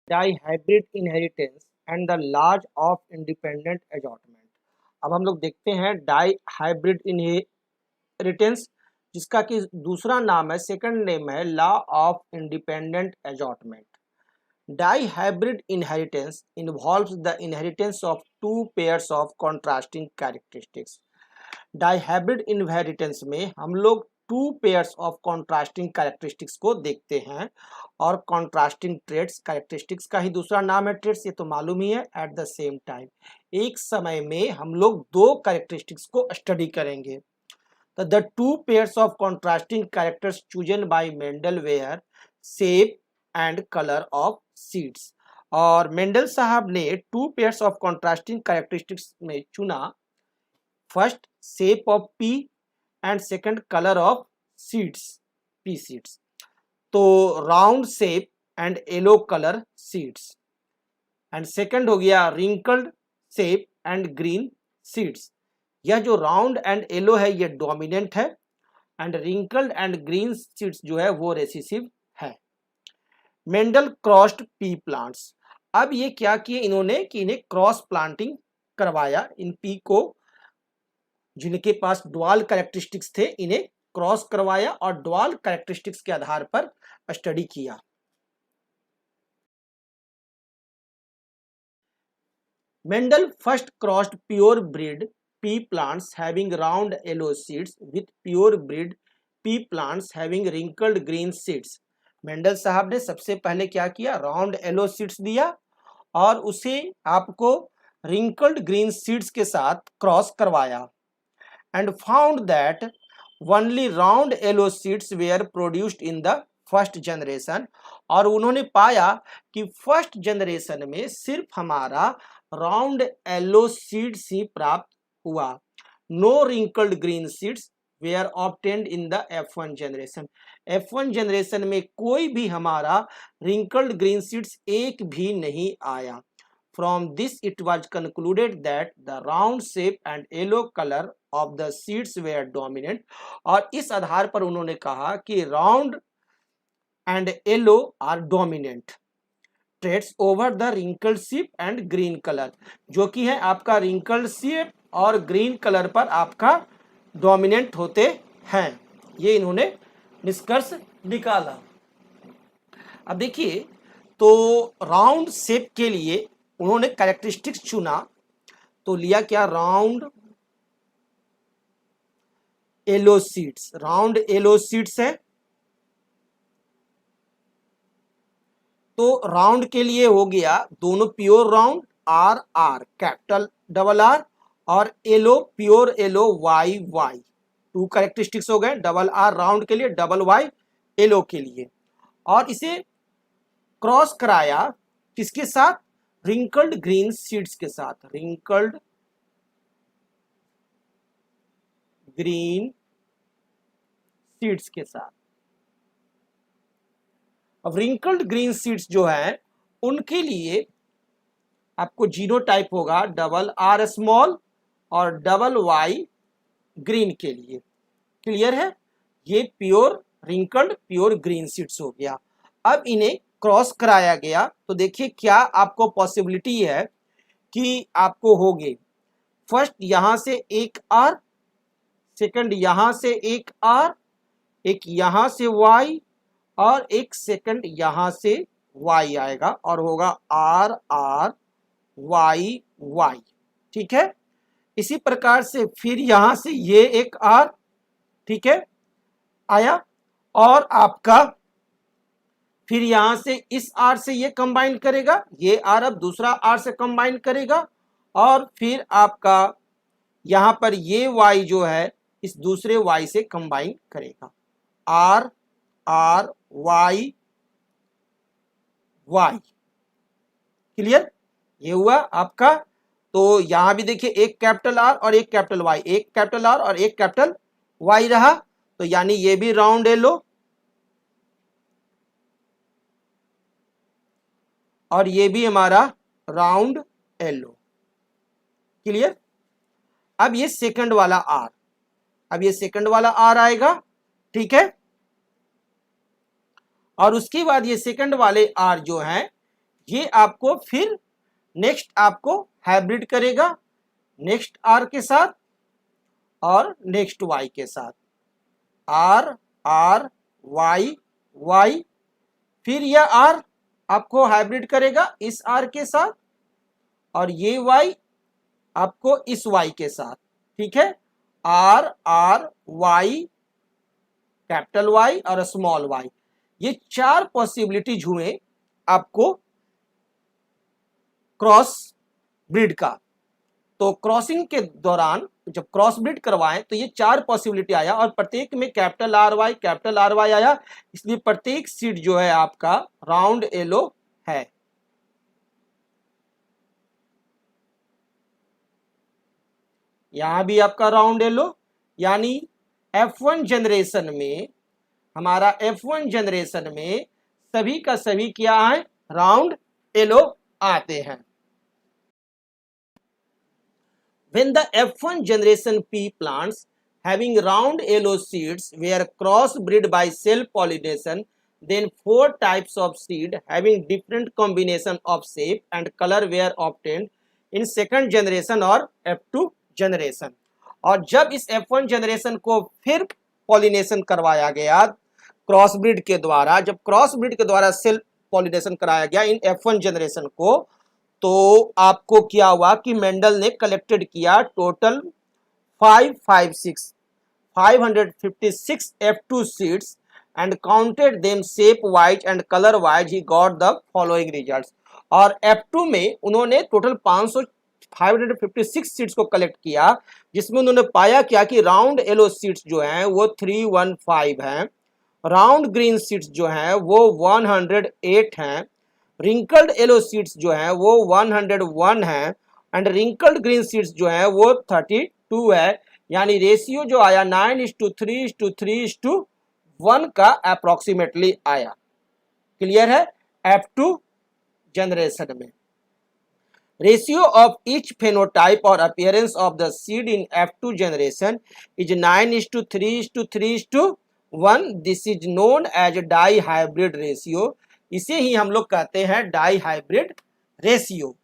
Dihybrid inheritance and the laws of independent allotment. अब हम लोग देखते हैं डाइहाइब्रिड इनहेरिटेंस, जिसका कि दूसरा नाम है, सेकंड नेम है law of independent allotment. Dihybrid inheritance involves the inheritance of two pairs of contrasting characteristics. Dihybrid inheritance में हम लोग to pairs of contrasting characteristics को देखते हैं, और कॉन्ट्रास्टिंग ट्रेड्स कैरेक्टरिस्टिक्स का ही दूसरा नाम है ट्रेड्स, ये तो मालूम ही है। एट द सेम टाइम एक समय में हम लोग दो कैरेक्टरिस्टिक्स को स्टडी करेंगे। तो the two pairs of contrasting characters chosen by Mendel where shape and colour of seeds. और मेंडल साहब ने two pairs of contrasting characteristics में चुना, first shape of pea and second colour of seeds, pea seeds. तो round shape and yellow colour seeds, and second हो गया wrinkled shape and green seeds. यह जो राउंड एंड येलो है ये dominant है, and wrinkled and green seeds जो है वो रेसिसिव है। Mendel crossed P plants. अब ये क्या किए इन्होंने कि इन्हें क्रॉस प्लांटिंग करवाया, इन पी को जिनके पास डुअल कैरेक्टरिस्टिक्स थे इन्हें क्रॉस करवाया और डुअल कैरेक्टरिस्टिक्स के आधार पर स्टडी किया। Mendel first crossed pure breed pea plants having round yellow seeds with pure breed pea plants having wrinkled green seeds। Mendel साहब ने सबसे पहले क्या किया, राउंड येलो सीड्स दिया और उसे आपको रिंकल्ड ग्रीन सीड्स के साथ क्रॉस करवाया, and found that only round yellow seeds were produced in the first generation. और उन्होंने पाया कि फर्स्ट जनरेशन में सिर्फ हमारा राउंड येलो सीड्स ही प्राप्त हुआ। No wrinkled green seeds were obtained in the F1 generation. F1 generation में कोई भी हमारा रिंकल्ड ग्रीन सीड्स एक भी नहीं आया। From this it was concluded that the round shape and yellow colour of the seeds were dominant. और इस आधार पर उन्होंने कहा कि round and yellow are dominant traits over the wrinkled shape and green colour, जो कि है आपका रिंकल्ड शेप और ग्रीन कलर पर आपका डोमिनेंट होते हैं। ये इन्होंने निष्कर्ष निकाला। अब देखिए, तो राउंड शेप के लिए उन्होंने कैरेक्टरिस्टिक्स चुना, तो लिया क्या, round yellow seeds. Round yellow seeds है तो राउंड के लिए हो गया दोनों pure round R R capital double R, और yellow pure yellow Y Y. Two characteristics हो गए, डबल आर राउंड के लिए, डबल वाई येलो के लिए। और इसे क्रॉस कराया किसके साथ, रिंकल्ड ग्रीन सीड्स के साथ, रिंकल्ड ग्रीन सीड्स के साथ। अब रिंकल्ड ग्रीन सीड्स जो है उनके लिए आपको जीनोटाइप होगा डबल आर स्मॉल और डबल वाई ग्रीन के लिए। क्लियर है, ये pure wrinkled pure green seeds हो गया। अब इन्हें क्रॉस कराया गया, तो देखिए क्या आपको पॉसिबिलिटी है कि आपको होगे, फर्स्ट यहां से एक आर, सेकंड यहां से एक आर, एक यहां से वाई, और एक सेकंड यहां से y आएगा और होगा आर आर वाई वाई। ठीक है, इसी प्रकार से फिर यहां से ये एक आर, ठीक है, आया, और आपका फिर यहां से इस आर से ये कंबाइन करेगा, ये आर अब दूसरा आर से कंबाइन करेगा, और फिर आपका यहां पर ये y जो है इस दूसरे y से कंबाइन करेगा, R R Y Y. Clear, ये हुआ आपका। तो यहां भी देखिए एक कैपिटल आर और एक कैपिटल वाई, एक कैपिटल आर और एक कैपिटल वाई रहा, तो यानी ये भी राउंड येलो और ये भी हमारा राउंड येलो। क्लियर, अब ये सेकंड वाला आर, अब ये सेकंड वाला आर आएगा, ठीक है, और उसके बाद ये सेकंड वाले आर जो हैं ये आपको फिर नेक्स्ट आपको हाइब्रिड करेगा नेक्स्ट आर के साथ और नेक्स्ट वाई के साथ, आर आर वाई वाई, फिर यह आर आपको हाइब्रिड करेगा इस आर के साथ और ये वाई आपको इस वाई के साथ, ठीक है। R R Y, capital Y और स्मॉल वाई, ये चार पॉसिबिलिटीज हुए आपको क्रॉस ब्रीड का। तो क्रॉसिंग के दौरान जब क्रॉस ब्रीड करवाएं तो ये चार पॉसिबिलिटी आया और प्रत्येक में कैपिटल आर वाई आया, इसलिए प्रत्येक सीड जो है आपका राउंड येलो है। यहां भी आपका राउंड येलो, यानी F1 जनरेशन में, हमारा F1 जनरेशन में सभी का सभी क्या है, राउंड येलो आते हैं। When the F1 generation pea plants having round yellow seeds were crossbred by self-pollination, then 4 types of seed having different combination of shape and color were obtained in second generation और F2 generation। और जब इस F1 generation को फिर pollination करवाया गया crossbreed के द्वारा, जब क्रॉसब्रीड के द्वारा सेल्फ पॉलिनेशन कराया गया इन F1 जनरेशन को, तो आपको क्या हुआ कि मेंडल ने कलेक्टेड किया total 556 F2 seeds and counted them shape wise and colour wise, he got the following results. और F2 में उन्होंने टोटल 556 सीड्स को कलेक्ट किया, जिसमें उन्होंने पाया क्या कि राउंड येलो सीड्स जो हैं वो 315 हैं, राउंड ग्रीन सीड्स जो हैं वो 108 हैं, रिंकल्ड येलो सीड्स जो हैं वो 101 हैं एंड रिंकल्ड ग्रीन सीड्स जो हैं वो 32 है। यानी रेशियो जो आया 9:3:3:1 का अप्रोक्सीमेटली आया। क्लियर है। F2 जनरेशन में रेशियो ऑफ ईच फेनोटाइप और appearance of the seed in F2 generation is 9:3:3:1। This is known as dihybrid ratio. इसे ही हम लोग कहते हैं dihybrid ratio.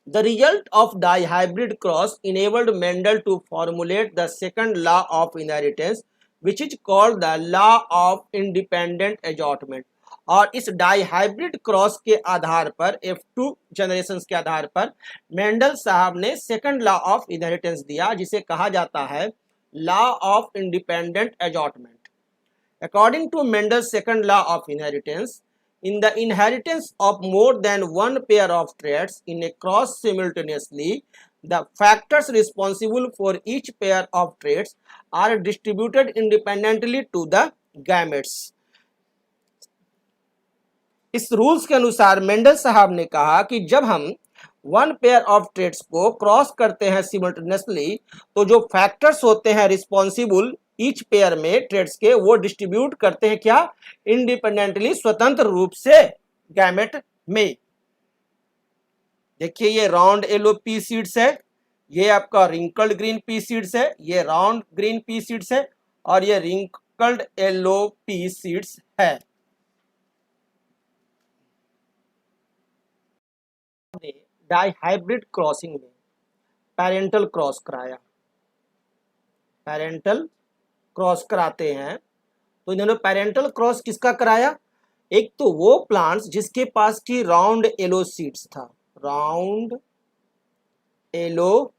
The result of dihybrid cross enabled Mendel to formulate the second law of inheritance, which is called the law of independent assortment। और इस dihybrid cross के आधार पर F2 जनरेशन के आधार पर मेंडल साहब ने सेकंड लॉ ऑफ इनहेरिटेंस दिया, जिसे कहा जाता है law of independent assortment. According to Mendel's second law of inheritance, in the inheritance of more than one pair of traits in a cross simultaneously, the factors responsible for each pair of traits are distributed independently to the gametes। इस rules के अनुसार Mendel साहब ने कहा कि जब हम one pair of trades को क्रॉस करते हैं सिमल्टेनियसली, तो जो फैक्टर्स होते हैं रिस्पॉन्सिबल ईच पेयर में ट्रेड्स के, वो डिस्ट्रीब्यूट करते हैं क्या, इंडिपेंडेंटली, स्वतंत्र रूप से गैमेट में। देखिए ये राउंड येलो पी सीड्स है, ये आपका रिंकल्ड ग्रीन पी सीड्स है, ये राउंड ग्रीन पी सीड्स है और ये रिंकल्ड येलो पी सीड्स है। डाईहाइब्रिड क्रॉसिंग में पेरेंटल क्रॉस कराया, पेरेंटल क्रॉस कराते हैं, तो इन्होंने पेरेंटल क्रॉस किसका कराया, एक तो वो प्लांट्स जिसके पास की राउंड येलो सीड्स था, राउंड येलो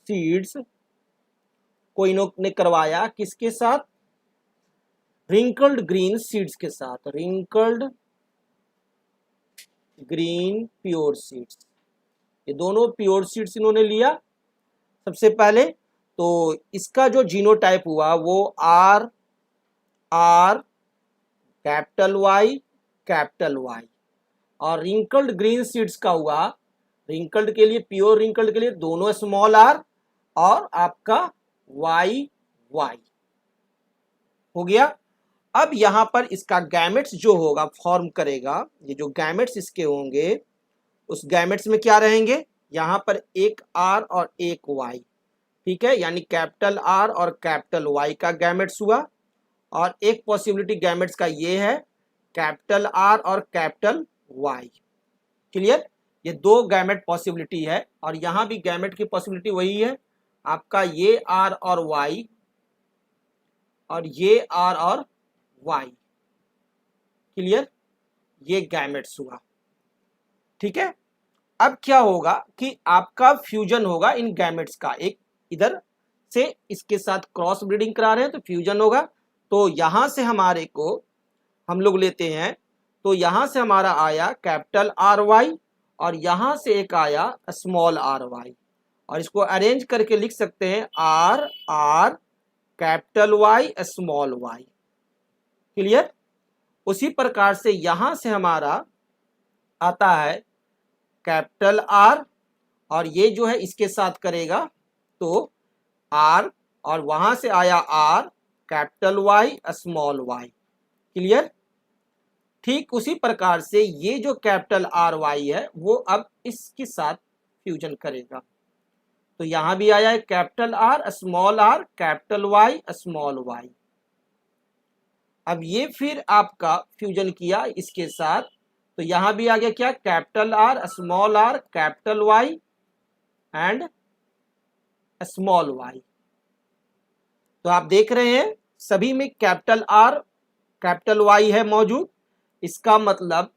सीड्स को इन्होंने करवाया किसके साथ, रिंकल्ड ग्रीन सीड्स के साथ, रिंकल्ड ग्रीन प्योर सीड्स। ये दोनों प्योर सीड्स इन्होंने लिया सबसे पहले। तो इसका जो जीनोटाइप हुआ वो R R capital Y capital Y, और रिंकल्ड ग्रीन सीड्स का हुआ, रिंकल्ड के लिए, प्योर रिंकल्ड के लिए दोनों स्मॉल आर और आपका वाई वाई हो गया। अब यहां पर इसका गैमेट्स जो होगा फॉर्म करेगा, ये जो गैमेट्स इसके होंगे उस गैमेट्स में क्या रहेंगे, यहां पर एक आर और एक वाई, ठीक है, यानी कैपिटल आर और कैपिटल वाई का गैमेट्स हुआ। और एक पॉसिबिलिटी गैमेट्स का ये है कैपिटल आर और कैपिटल वाई। क्लियर? ये दो गैमेट पॉसिबिलिटी है और यहाँ भी गैमेट की पॉसिबिलिटी वही है आपका, ये आर और वाई और ये आर और वाई। क्लियर? ये गैमेट्स हुआ। ठीक है, अब क्या होगा कि आपका फ्यूजन होगा इन गैमेट्स का, एक इधर से इसके साथ क्रॉस ब्रीडिंग करा रहे हैं तो फ्यूजन होगा। तो यहां से हमारे को हम लोग लेते हैं, तो यहां से हमारा आया कैपिटल आर वाई और यहां से एक आया स्मॉल आर वाई, और इसको अरेंज करके लिख सकते हैं R R capital Y small Y. Clear? उसी प्रकार से यहां से हमारा आता है कैपिटल आर और ये जो है इसके साथ करेगा तो आर, और वहां से आया R capital Y small Y. Clear? ठीक उसी प्रकार से ये जो कैपिटल आर वाई है वो अब इसके साथ फ्यूजन करेगा, तो यहां भी आया है capital R capital Y small Y. अब ये फिर आपका फ्यूजन किया इसके साथ, तो यहां भी आ गया क्या, capital R capital Y and small Y. तो आप देख रहे हैं सभी में कैपिटल आर कैपिटल वाई है मौजूद। इसका मतलब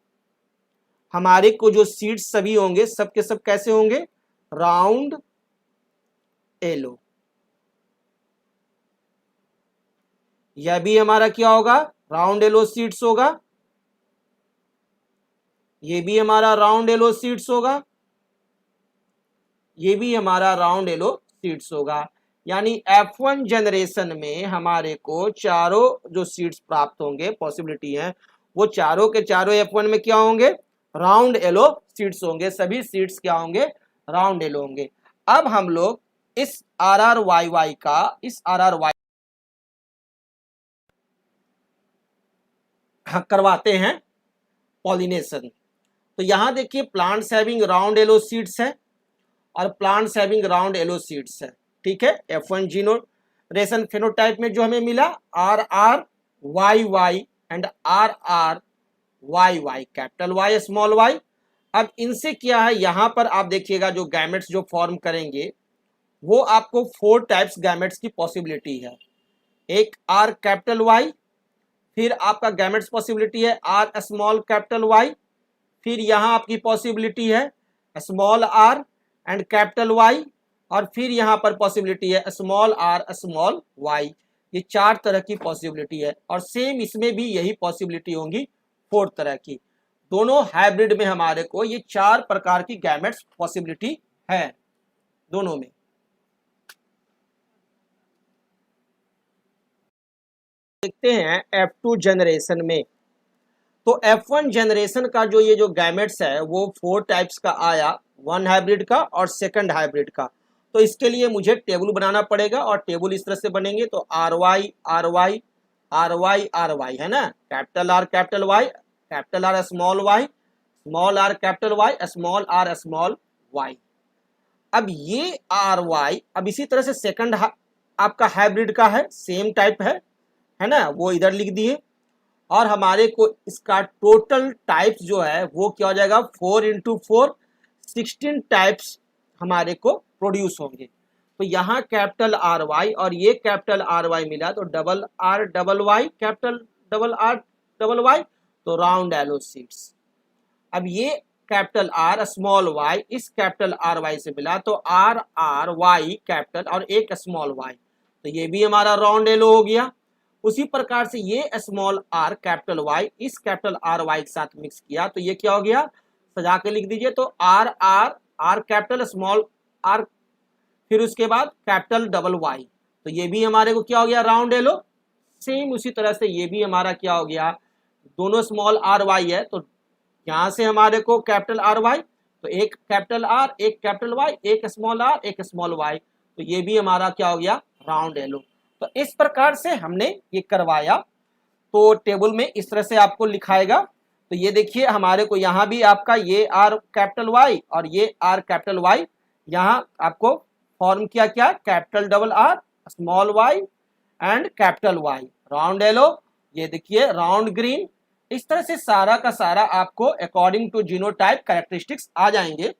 हमारे को जो सीड्स सभी होंगे सब के सब कैसे होंगे, राउंड एलो। यह भी हमारा क्या होगा, राउंड एलो सीड्स होगा। ये भी हमारा राउंड एलो सीड्स होगा, ये भी हमारा राउंड एलो सीड्स होगा। यानी F1 जनरेशन में हमारे को चारों जो सीड्स प्राप्त होंगे, पॉसिबिलिटी है, वो चारों के चारों F1 में क्या होंगे, राउंड एलो सीड्स होंगे। सभी सीड्स क्या होंगे, राउंड एलो होंगे। अब हम लोग इस RRYY का, इस RRY करवाते हैं पॉलिनेशन। तो यहां देखिए plants having round yellow seeds है और plants having round yellow seeds है। ठीक है, F1 जीनोरेशन फेनोटाइप में जो हमें मिला RRYY and RRYY capital Y small Y. अब इनसे क्या है, यहां पर आप देखिएगा जो गैमेट्स जो फॉर्म करेंगे वो आपको 4 टाइप्स गैमेट्स की पॉसिबिलिटी है। एक R कैपिटल वाई, फिर आपका गैमेट्स पॉसिबिलिटी है R स्मॉल कैपिटल वाई, फिर यहां आपकी पॉसिबिलिटी है small r and capital Y, और फिर यहां पर पॉसिबिलिटी है स्मॉल r स्मॉल y। ये 4 तरह की पॉसिबिलिटी है और सेम इसमें भी यही पॉसिबिलिटी होंगी 4 तरह की। दोनों हाइब्रिड में हमारे को ये 4 प्रकार की गैमेट्स पॉसिबिलिटी है दोनों में। देखते हैं F2 जनरेशन में। तो F1 जनरेशन का जो ये जो गैमेट्स है वो 4 टाइप्स का आया, 1 हाइब्रिड का और सेकंड हाइब्रिड का। तो इसके लिए मुझे टेबल बनाना पड़ेगा और टेबल इस तरह से बनेंगे, तो R Y R Y R Y R Y है ना, capital R capital R small R capital Y small R small Y. अब ये आर वाई, अब इसी तरह से सेकंड आपका हाइब्रिड का है, सेम टाइप है ना, वो इधर लिख दिए। और हमारे को इसका टोटल टाइप्स जो है वो क्या हो जाएगा, 4 इंटू 4 16 टाइप्स हमारे को प्रोड्यूस होंगे। तो यहाँ कैपिटल आर वाई और ये कैपिटल आर वाई मिला तो double R double Y capital double R double Y, तो राउंड एलो सीड्स। अब ये कैपिटल आर स्मॉल वाई इस कैपिटल आर वाई से मिला तो आर आर वाई कैपिटल और एक स्मॉल वाई, तो ये भी हमारा राउंड एलो हो गया। उसी प्रकार से ये स्मॉल आर कैपिटल वाई इस कैपिटल आर वाई के साथ मिक्स किया तो ये क्या हो गया, सजा के लिख दीजिए, तो R R R capital small R, फिर उसके बाद कैपिटल डबल वाई, तो ये भी हमारे को क्या हो गया, राउंड एलो। सेम उसी तरह से ये भी हमारा क्या हो गया, दोनों स्मॉल आर वाई है तो यहां से हमारे को कैपिटल आर वाई, तो एक कैपिटल आर एक कैपिटल वाई एक स्मॉल आर एक स्मॉल वाई, तो ये भी हमारा क्या हो गया, राउंड एलो। तो इस प्रकार से हमने ये करवाया। तो टेबल में इस तरह से आपको लिखाएगा। तो ये देखिए हमारे को यहाँ भी आपका ये आर कैपिटल वाई और ये आर कैपिटल वाई, यहाँ आपको फॉर्म किया क्या, capital double R small Y and capital Y. Round yellow, ये देखिए राउंड ग्रीन। इस तरह से सारा का सारा आपको अकॉर्डिंग टू जीनोटाइप कैरेक्टरिस्टिक्स आ जाएंगे।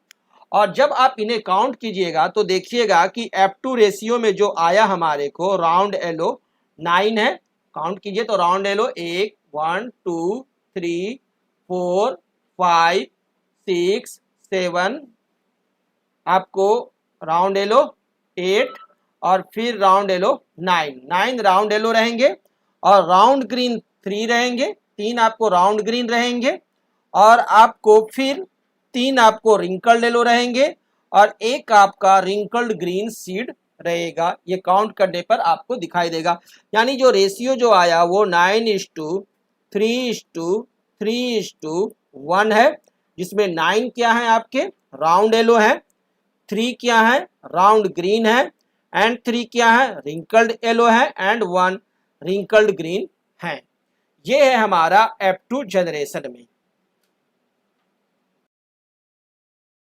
और जब आप इन्हें काउंट कीजिएगा तो देखिएगा कि F2 रेशियो में जो आया हमारे को राउंड येलो 9 है। काउंट कीजिए तो राउंड येलो 1 1 2 3 4 5 6 7, आपको राउंड येलो 8 और फिर राउंड येलो 9 राउंड येलो रहेंगे और राउंड ग्रीन 3 रहेंगे, 3 आपको राउंड ग्रीन रहेंगे और आपको फिर 3 आपको रिंकल्ड येलो रहेंगे और एक आपका रिंकल्ड ग्रीन सीड रहेगा। ये काउंट करने पर आपको दिखाई देगा। यानी जो रेशियो जो आया वो 9:3:3:1 है, जिसमें 9 क्या है आपके राउंड येलो है, 3 क्या है राउंड ग्रीन है एंड 3 क्या है रिंकल्ड येलो है एंड 1 रिंकल्ड ग्रीन है। ये है हमारा F2 जनरेशन में।